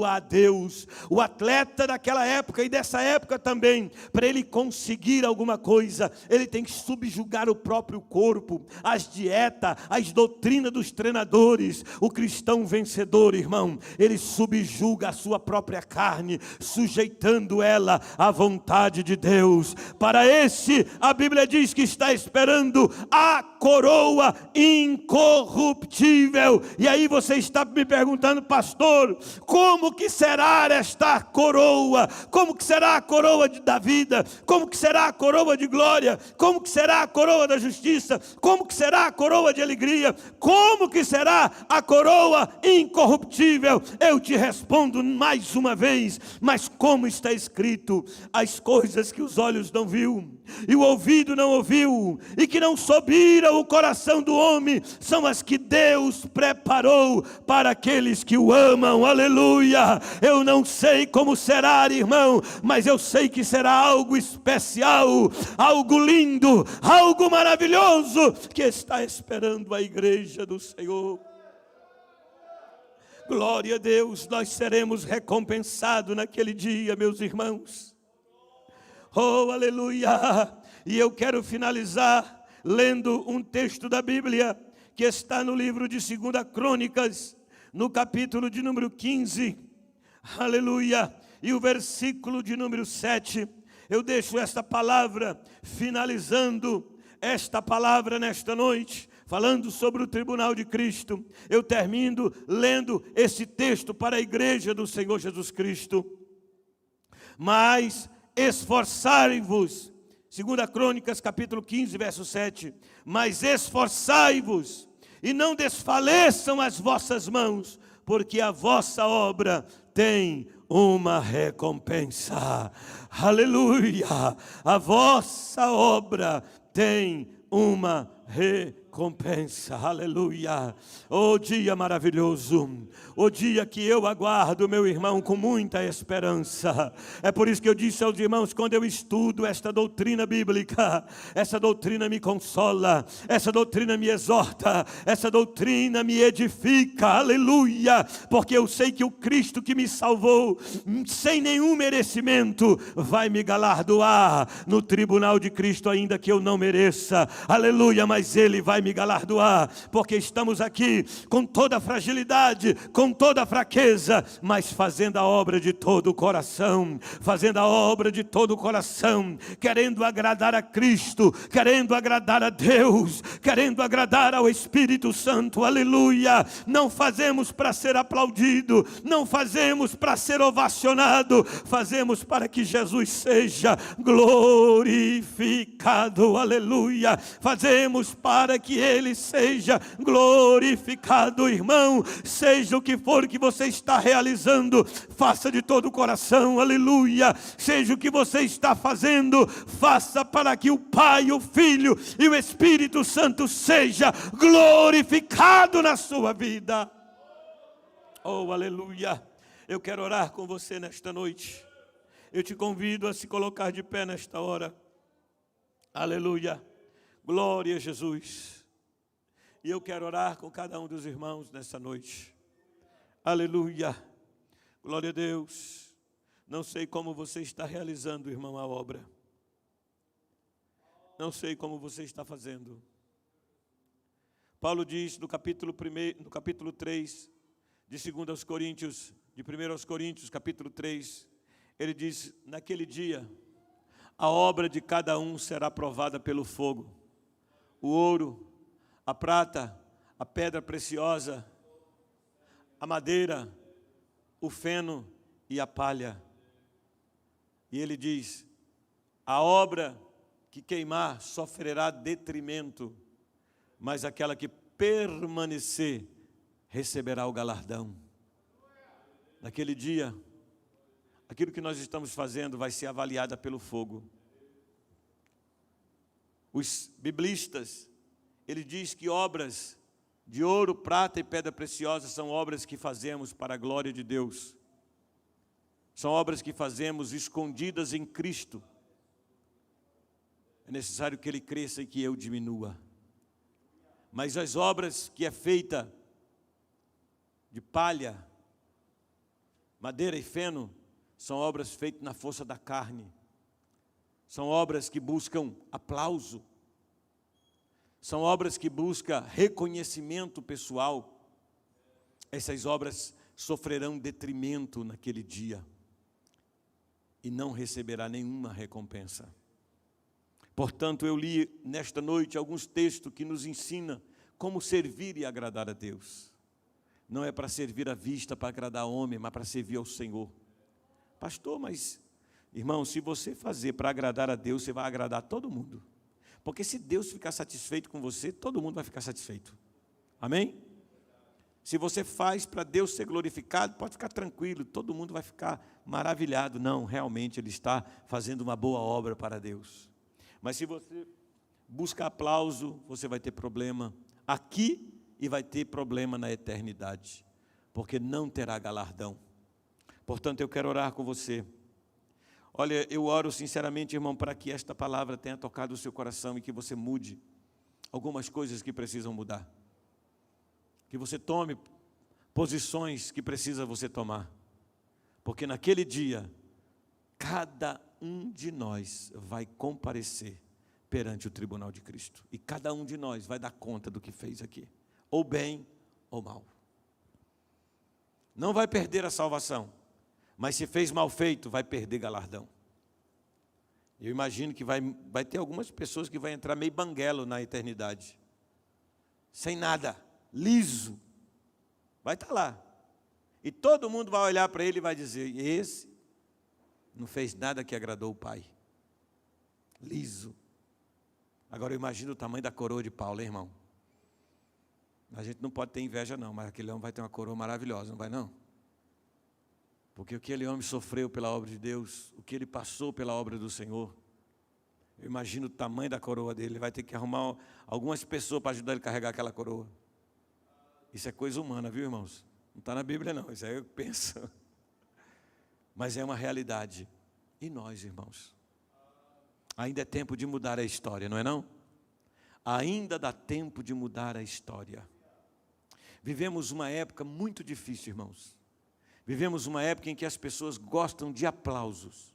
a Deus. O atleta daquela época e dessa época também, para ele conseguir alguma coisa, ele tem que subjugar o próprio corpo, as dietas, as doutrinas dos treinadores. O cristão vencedor, irmão, ele subjuga a sua própria carne, sujeitando ela à vontade de Deus. Para esse, a Bíblia diz que está esperando a coroa incorruptível. E aí você está me perguntando, pastor, como que será esta coroa? Como que será a coroa da vida? Como que será a coroa de glória? Como que será a coroa da justiça? Como que será a coroa de alegria? Como que será a coroa incorruptível? Eu te respondo mais uma vez, mas como está escrito, as coisas que os olhos não viu, e o ouvido não ouviu, e que não subiram o coração do homem, são as que Deus preparou para aqueles que o amam, aleluia. Eu não sei como será, irmão, mas eu sei que será algo especial, algo lindo, algo maravilhoso, que está esperando a igreja do Senhor. Glória a Deus, nós seremos recompensados naquele dia, meus irmãos. Oh, aleluia! E eu quero finalizar lendo um texto da Bíblia que está no livro de 2 Crônicas, no capítulo de número 15, aleluia, e o versículo de número 7. Eu deixo esta palavra, finalizando esta palavra nesta noite, falando sobre o tribunal de Cristo. Eu termino lendo esse texto para a igreja do Senhor Jesus Cristo. Mas esforçai-vos, 2 Crônicas capítulo 15, verso 7, mas esforçai-vos, e não desfaleçam as vossas mãos, porque a vossa obra tem uma recompensa, aleluia, a vossa obra tem uma recompensa, aleluia. Oh dia maravilhoso, o dia que eu aguardo, meu irmão, com muita esperança. É por isso que eu disse aos irmãos, quando eu estudo esta doutrina bíblica, essa doutrina me consola, essa doutrina me exorta, essa doutrina me edifica, aleluia, porque eu sei que o Cristo que me salvou, sem nenhum merecimento, vai me galardoar no tribunal de Cristo, ainda que eu não mereça, aleluia, mas Ele vai me galardoar, porque estamos aqui com toda a fragilidade, com toda a fraqueza, mas fazendo a obra de todo o coração, fazendo a obra de todo o coração, querendo agradar a Cristo, querendo agradar a Deus, querendo agradar ao Espírito Santo, aleluia. Não fazemos para ser aplaudido, não fazemos para ser ovacionado, fazemos para que Jesus seja glorificado, aleluia. Fazemos para que que Ele seja glorificado, irmão. Seja o que for que você está realizando, faça de todo o coração, aleluia. Seja o que você está fazendo, faça para que o Pai, o Filho e o Espírito Santo seja glorificado na sua vida. Oh, aleluia. Eu quero orar com você nesta noite. Eu te convido a se colocar de pé nesta hora. Aleluia. Glória a Jesus. E eu quero orar com cada um dos irmãos nessa noite. Aleluia. Glória a Deus. Não sei como você está realizando, irmão, a obra. Não sei como você está fazendo. Paulo diz no capítulo 3 de 2 aos Coríntios, de 1 aos Coríntios, capítulo 3, ele diz: naquele dia, a obra de cada um será provada pelo fogo. O ouro, a prata, a pedra preciosa, a madeira, o feno e a palha. E ele diz: a obra que queimar sofrerá detrimento, mas aquela que permanecer receberá o galardão. Naquele dia, aquilo que nós estamos fazendo vai ser avaliado pelo fogo. Os biblistas, ele diz que obras de ouro, prata e pedra preciosa são obras que fazemos para a glória de Deus. São obras que fazemos escondidas em Cristo. É necessário que Ele cresça e que eu diminua. Mas as obras que é feita de palha, madeira e feno, são obras feitas na força da carne. São obras que buscam aplauso. São obras que buscam reconhecimento pessoal. Essas obras sofrerão detrimento naquele dia e não receberá nenhuma recompensa. Portanto, eu li nesta noite alguns textos que nos ensinam como servir e agradar a Deus. Não é para servir à vista, para agradar ao homem, mas para servir ao Senhor. Pastor, mas, irmão, se você fazer para agradar a Deus, você vai agradar todo mundo. Porque se Deus ficar satisfeito com você, todo mundo vai ficar satisfeito. Amém? Se você faz para Deus ser glorificado, pode ficar tranquilo, todo mundo vai ficar maravilhado. Não, realmente Ele está fazendo uma boa obra para Deus. Mas se você busca aplauso, você vai ter problema aqui e vai ter problema na eternidade, porque não terá galardão. Portanto, eu quero orar com você. Olha, eu oro sinceramente, irmão, para que esta palavra tenha tocado o seu coração e que você mude algumas coisas que precisam mudar. Que você tome posições que precisa você tomar. Porque naquele dia, cada um de nós vai comparecer perante o tribunal de Cristo. E cada um de nós vai dar conta do que fez aqui. Ou bem ou mal. Não vai perder a salvação. Mas se fez mal feito, vai perder galardão. Eu imagino que vai ter algumas pessoas que vai entrar meio banguelo na eternidade. Sem nada, liso. Vai estar lá. E todo mundo vai olhar para ele e vai dizer: esse não fez nada que agradou o Pai. Liso. Agora eu imagino o tamanho da coroa de Paulo, hein, irmão? A gente não pode ter inveja não, mas aquele homem vai ter uma coroa maravilhosa, não vai não? Porque o que aquele homem sofreu pela obra de Deus, o que ele passou pela obra do Senhor, eu imagino o tamanho da coroa dele. Ele vai ter que arrumar algumas pessoas para ajudar ele a carregar aquela coroa. Isso é coisa humana, viu, irmãos? Não está na Bíblia não, isso aí eu penso. Mas é uma realidade. E nós, irmãos? Ainda é tempo de mudar a história, não é não? Ainda dá tempo de mudar a história. Vivemos uma época muito difícil, irmãos. Vivemos uma época em que as pessoas gostam de aplausos.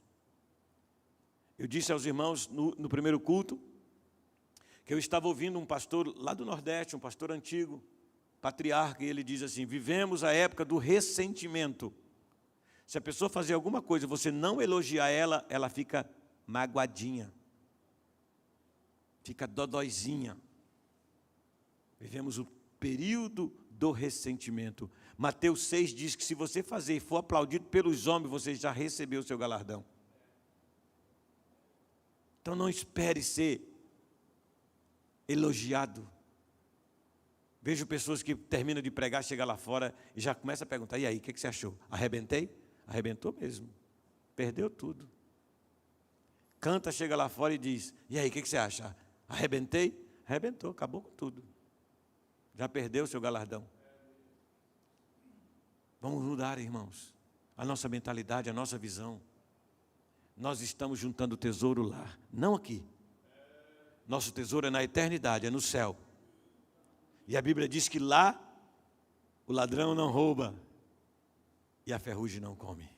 Eu disse aos irmãos no primeiro culto que eu estava ouvindo um pastor lá do Nordeste, um pastor antigo, patriarca, e ele diz assim: vivemos a época do ressentimento. Se a pessoa fazer alguma coisa e você não elogiar ela, ela fica magoadinha, fica dodóizinha. Vivemos o período do ressentimento. Mateus 6 diz que se você fazer e for aplaudido pelos homens, você já recebeu o seu galardão. Então não espere ser elogiado, Vejo pessoas que terminam de pregar, chegam lá fora e já começam a perguntar, e aí, o que você achou? Arrebentei? Arrebentou mesmo. Perdeu tudo. Canta, chega lá fora e diz, e aí, o que você acha? Arrebentei? Arrebentou, acabou com tudo. Já perdeu o seu galardão. Vamos mudar, irmãos, a nossa mentalidade, a nossa visão. Nós estamos juntando tesouro lá, não aqui. Nosso tesouro é na eternidade, é no céu. E a Bíblia diz que lá o ladrão não rouba e a ferrugem não come.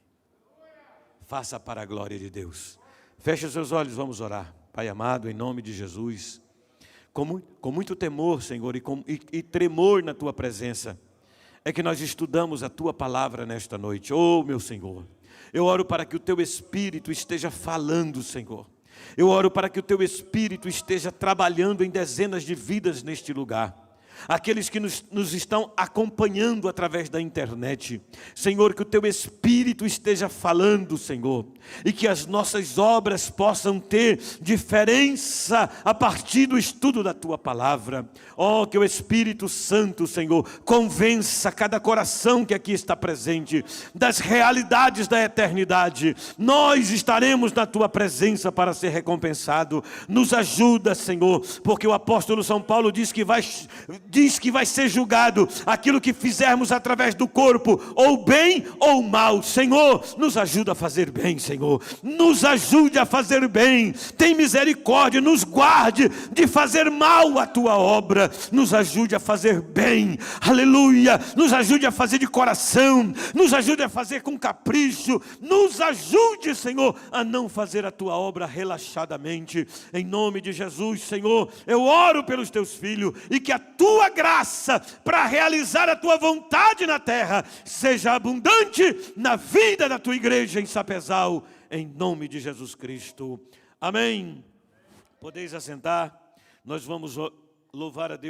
Faça para a glória de Deus. Feche os seus olhos, vamos orar. Pai amado, em nome de Jesus, com muito temor, Senhor, e tremor na Tua presença, é que nós estudamos a Tua palavra nesta noite. Oh, meu Senhor, eu oro para que o Teu Espírito esteja falando, Senhor. Eu oro para que o Teu Espírito esteja trabalhando em dezenas de vidas neste lugar. Aqueles que nos estão acompanhando através da internet. Senhor, que o Teu Espírito esteja falando, Senhor, e que as nossas obras possam ter diferença a partir do estudo da Tua palavra. Oh, que o Espírito Santo, Senhor, convença cada coração que aqui está presente das realidades da eternidade. Nós estaremos na Tua presença para ser recompensado. Nos ajuda, Senhor, porque o apóstolo São Paulo diz que vai ser julgado aquilo que fizermos através do corpo, ou bem ou mal. Senhor, nos ajuda a fazer bem, Senhor. Nos ajude a fazer bem. Tem misericórdia, nos guarde de fazer mal a Tua obra. Nos ajude a fazer bem. Aleluia. Nos ajude a fazer de coração. Nos ajude a fazer com capricho. Nos ajude, Senhor, a não fazer a Tua obra relaxadamente. Em nome de Jesus, Senhor, eu oro pelos Teus filhos e que a Tua graça para realizar a Tua vontade na terra seja abundante na vida da Tua igreja em Sapezal, em nome de Jesus Cristo. Amém. Podeis assentar, nós vamos louvar a Deus.